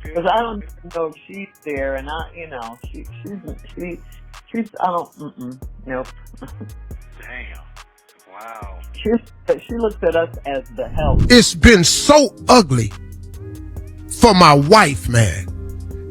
Because I don't know if she's there, and she's I don't, nope. Damn. Wow. She looks at us as the help. It's been so ugly for my wife, man.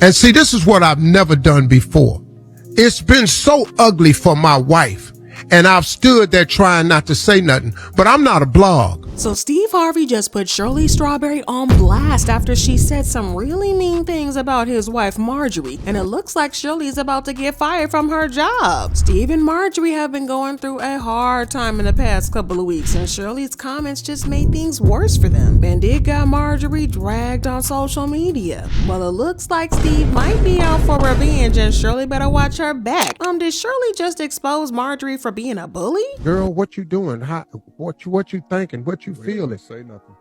And see, this is what I've never done before. It's been so ugly for my wife. And I've stood there trying not to say nothing, but I'm not a blog. So Steve Harvey just put Shirley Strawberry on blast after she said some really mean things about his wife Marjorie, and it looks like Shirley's about to get fired from her job. Steve and Marjorie have been going through a hard time in the past couple of weeks, and Shirley's comments just made things worse for them. And it got Marjorie dragged on social media. Well, it looks like Steve might be out for revenge, and Shirley better watch her back. Did Shirley just expose Marjorie for being a bully? Girl, what you doing? What you thinking? What you feeling? Say nothing.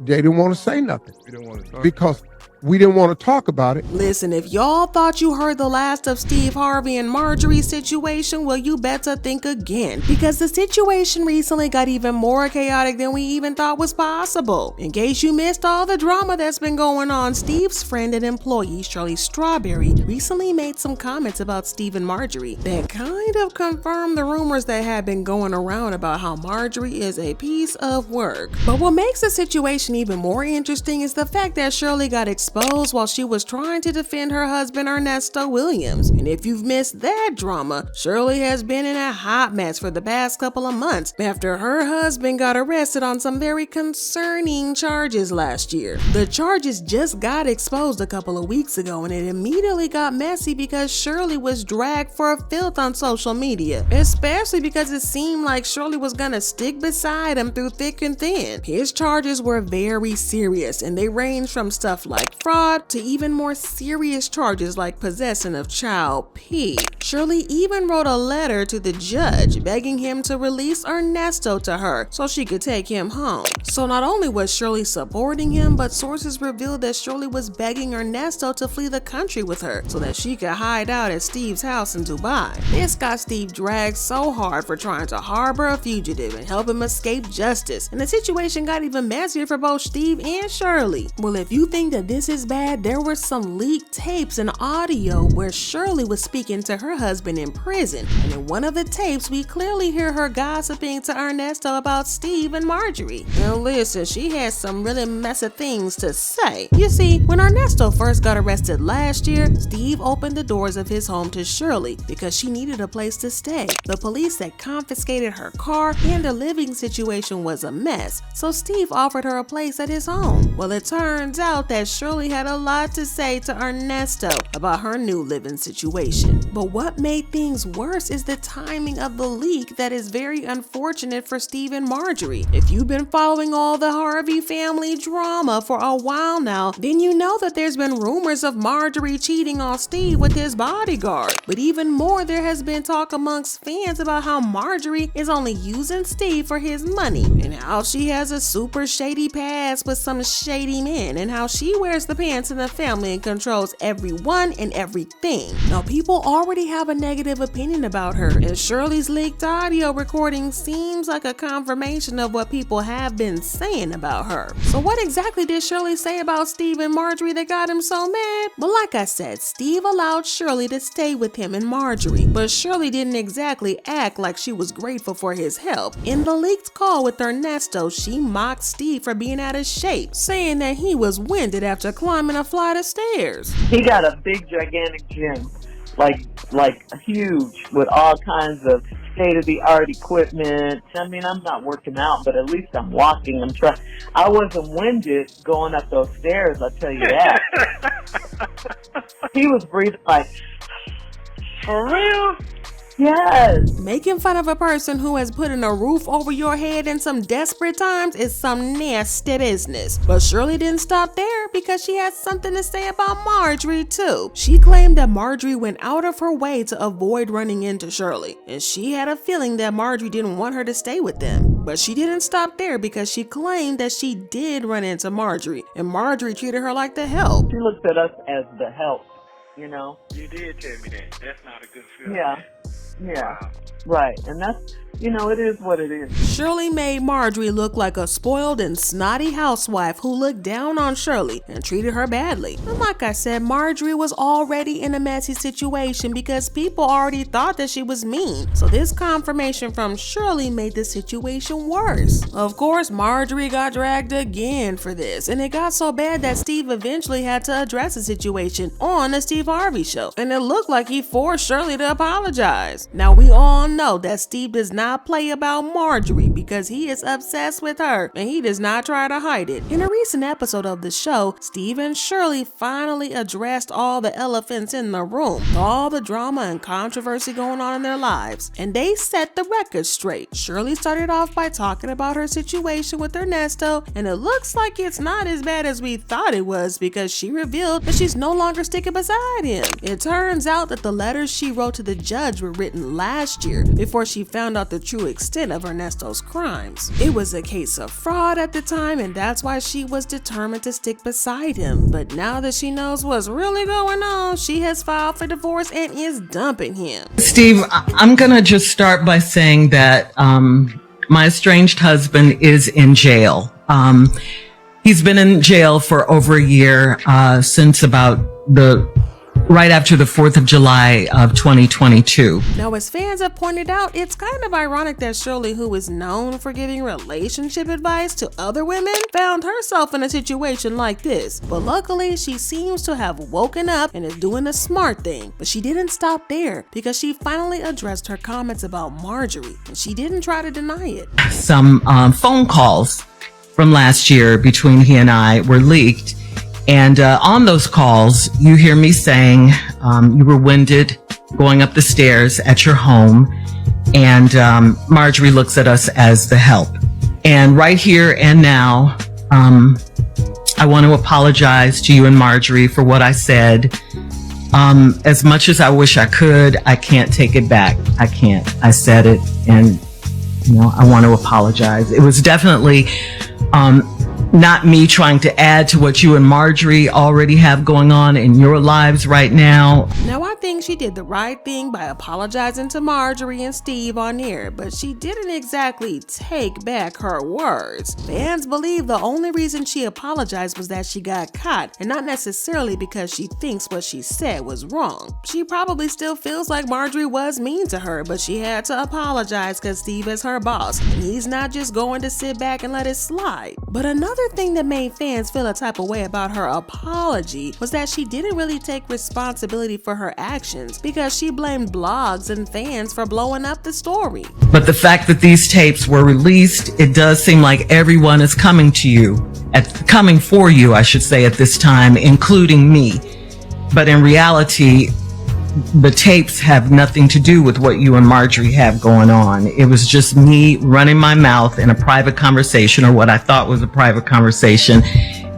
They didn't want to say nothing. We didn't want to talk because we didn't want to talk about it. Listen, if y'all thought you heard the last of Steve Harvey and Marjorie's situation, well, you better think again, because the situation recently got even more chaotic than we even thought was possible. In case you missed all the drama that's been going on, Steve's friend and employee Shirley Strawberry recently made some comments about Steve and Marjorie that kind of confirmed the rumors that had been going around about how Marjorie is a piece of work. But what makes the situation even more interesting is the fact that Shirley got exposed while she was trying to defend her husband Ernesto Williams. And if you've missed that drama, Shirley has been in a hot mess for the past couple of months after her husband got arrested on some very concerning charges last year. The charges just got exposed a couple of weeks ago, and it immediately got messy because Shirley was dragged for filth on social media, especially because it seemed like Shirley was gonna stick beside him through thick and thin. His charges were very serious, and they range from stuff like fraud to even more serious charges like possession of child P. Shirley even wrote a letter to the judge begging him to release Ernesto to her so she could take him home. So not only was Shirley supporting him, but sources revealed that Shirley was begging Ernesto to flee the country with her so that she could hide out at Steve's house in Dubai. This got Steve dragged so hard for trying to harbor a fugitive and help him escape justice, and the situation got even messier for both Steve and Shirley. Well, if you think that this is bad, there were some leaked tapes and audio where Shirley was speaking to her husband in prison, and in one of the tapes we clearly hear her gossiping to Ernesto about Steve and Marjorie. Now listen, she had some really messy things to say. You see, when Ernesto first got arrested last year, Steve opened the doors of his home to Shirley because she needed a place to stay. The police had confiscated her car and the living situation was a mess, so Steve offered her a place at his home. Well, it turns out that Shirley had a lot to say to Ernesto about her new living situation. But what made things worse is the timing of the leak that is very unfortunate for Steve and Marjorie. If you've been following all the Harvey family drama for a while now, then you know that there's been rumors of Marjorie cheating on Steve with his bodyguard. But even more, there has been talk amongst fans about how Marjorie is only using Steve for his money, and how she has a super shady past with some shady men, and how she wears the pants in the family and controls everyone and everything. Now, people already have a negative opinion about her, and Shirley's leaked audio recording seems like a confirmation of what people have been saying about her. So what exactly did Shirley say about Steve and Marjorie that got him so mad? Well, like I said, Steve allowed Shirley to stay with him and Marjorie, but Shirley didn't exactly act like she was grateful for his help. In the leaked call with Ernesto, she mocked Steve for being out of shape, saying that he was winded after climbing a flight of stairs. He got a big, gigantic gym, like huge, with all kinds of state-of-the-art equipment. I mean, I'm not working out, but at least I'm walking. I wasn't winded going up those stairs, I'll tell you that. He was breathing like, For real? yes. Making fun of a person who has put in a roof over your head in some desperate times is some nasty business. But Shirley didn't stop there, because she had something to say about Marjorie too. She claimed that Marjorie went out of her way to avoid running into Shirley, and she had a feeling that Marjorie didn't want her to stay with them. But she didn't stop there, because she claimed that she did run into Marjorie, and Marjorie treated her like the help. She looked at us as the help, you know? You did tell me that. That's not a good feeling. Yeah. Yeah, Wow. right. And you know, it is what it is. Shirley made Marjorie look like a spoiled and snotty housewife who looked down on Shirley and treated her badly. And like I said, Marjorie was already in a messy situation because people already thought that she was mean. So this confirmation from Shirley made the situation worse. Of course, Marjorie got dragged again for this, and it got so bad that Steve eventually had to address the situation on the Steve Harvey show, and it looked like he forced Shirley to apologize. Now we all know that Steve does not play about Marjorie because he is obsessed with her and he does not try to hide it. In a recent episode of the show, Steve and Shirley finally addressed all the elephants in the room, all the drama and controversy going on in their lives, and they set the record straight. Shirley started off by talking about her situation with Ernesto, and it looks like it's not as bad as we thought it was because she revealed that she's no longer sticking beside him. It turns out that the letters she wrote to the judge were written last year before she found out the true extent of Ernesto's crimes. It was a case of fraud at the time, and that's why she was determined to stick beside him. But now that she knows what's really going on, she has filed for divorce and is dumping him. Steve, I'm gonna just start by saying that my estranged husband is in jail. He's been in jail for over a year, since about right after the 4th of July of 2022. Now, as fans have pointed out, it's kind of ironic that Shirley, who is known for giving relationship advice to other women, found herself in a situation like this. But luckily, she seems to have woken up and is doing the smart thing. But she didn't stop there because she finally addressed her comments about Marjorie, and she didn't try to deny it. Some phone calls from last year between he and I were leaked. And on those calls, you hear me saying you were winded going up the stairs at your home, and Marjorie looks at us as the help. And right here and now, I want to apologize to you and Marjorie for what I said. As much as I wish I could, I can't take it back. I can't. I said it, and I want to apologize. It was definitely not me trying to add to what you and Marjorie already have going on in your lives right now. Now, I think she did the right thing by apologizing to Marjorie and Steve on air, but she didn't exactly take back her words. Fans believe the only reason she apologized was that she got caught, and not necessarily because she thinks what she said was wrong. She probably still feels like Marjorie was mean to her, but she had to apologize because Steve is her boss, and he's not just going to sit back and let it slide. But another thing that made fans feel a type of way about her apology was that she didn't really take responsibility for her actions because she blamed blogs and fans for blowing up the story. But the fact that these tapes were released, it does seem like everyone is coming for you, I should say, at this time, including me. But in reality, the tapes have nothing to do with what you and Marjorie have going on. It was just me running my mouth in a private conversation, or what I thought was a private conversation.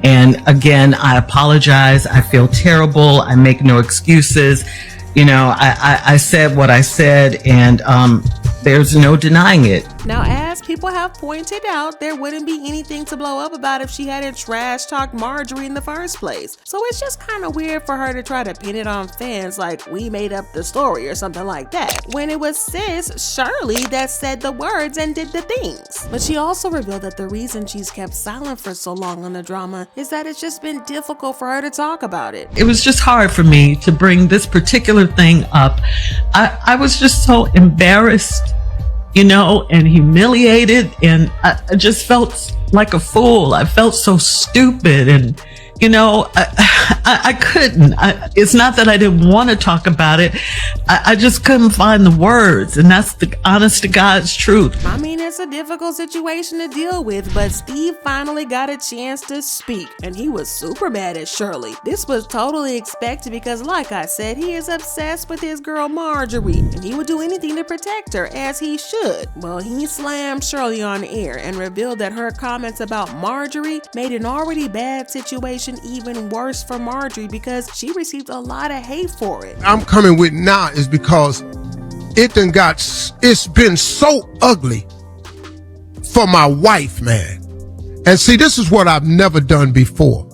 And again, I apologize. I feel terrible. I make no excuses. I said what I said, and there's no denying it. Now, as people have pointed out, there wouldn't be anything to blow up about if she hadn't trash-talked Marjorie in the first place. So it's just kind of weird for her to try to pin it on fans like we made up the story or something like that, when it was sis Shirley that said the words and did the things. But she also revealed that the reason she's kept silent for so long on the drama is that it's just been difficult for her to talk about it. It was just hard for me to bring this particular thing up. I was just so embarrassed, and humiliated, and I just felt like a fool. I felt so stupid, and I couldn't. It's not that I didn't want to talk about it. I just couldn't find the words, and that's the honest to God's truth. I mean, it's a difficult situation to deal with, but Steve finally got a chance to speak, and he was super mad at Shirley. This was totally expected because, like I said, he is obsessed with his girl Marjorie, and he would do anything to protect her, as he should. Well, he slammed Shirley on air and revealed that her comments about Marjorie made an already bad situation even worse for Marjorie because she received a lot of hate for it. I'm coming with now is because it's been so ugly for my wife, man. And see, this is what I've never done before.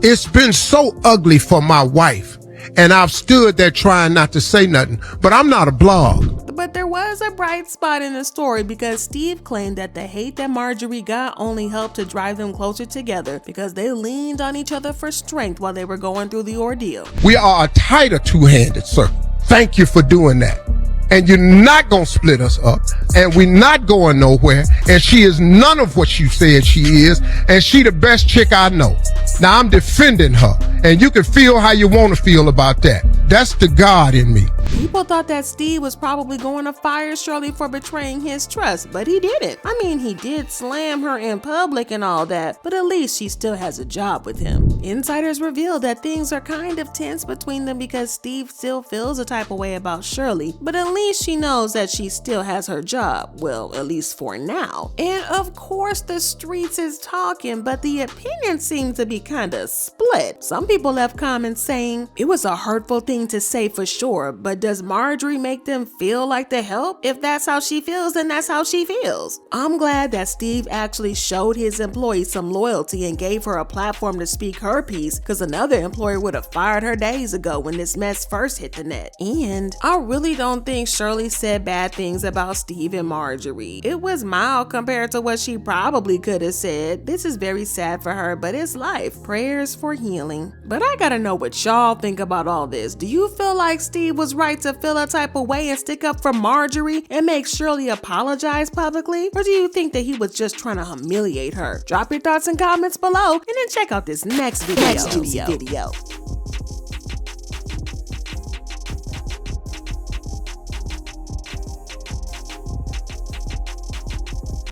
It's been so ugly for my wife, and I've stood there trying not to say nothing, but I'm not a blog. The But there was a bright spot in the story because Steve claimed that the hate that Marjorie got only helped to drive them closer together because they leaned on each other for strength while they were going through the ordeal. We are a tighter two-handed circle. Thank you for doing that. And you're not gonna split us up, and we're not going nowhere, and she is none of what you said she is, and she the best chick I know. Now I'm defending her, and you can feel how you want to feel about that. That's the God in me. People thought that Steve was probably going to fire Shirley for betraying his trust, but he didn't. I mean, he did slam her in public and all that, but at least she still has a job with him. Insiders revealed that things are kind of tense between them because Steve still feels a type of way about Shirley, but at least she knows that she still has her job. Well, at least for now. And of course, the streets is talking, but the opinions seem to be kind of split. Some people left comments saying, it was a hurtful thing to say for sure, but does Marjorie make them feel like the help? If that's how she feels, then that's how she feels. I'm glad that Steve actually showed his employees some loyalty and gave her a platform to speak her piece, because another employer would have fired her days ago when this mess first hit the net. And I really don't think Shirley said bad things about Steve and Marjorie. It was mild compared to what she probably could have said. This is very sad for her, but it's life. Prayers for healing. But I gotta know what y'all think about all this. Do you feel like Steve was right to feel a type of way and stick up for Marjorie and make Shirley apologize publicly? Or do you think that he was just trying to humiliate her? Drop your thoughts and comments below and then check out this next video.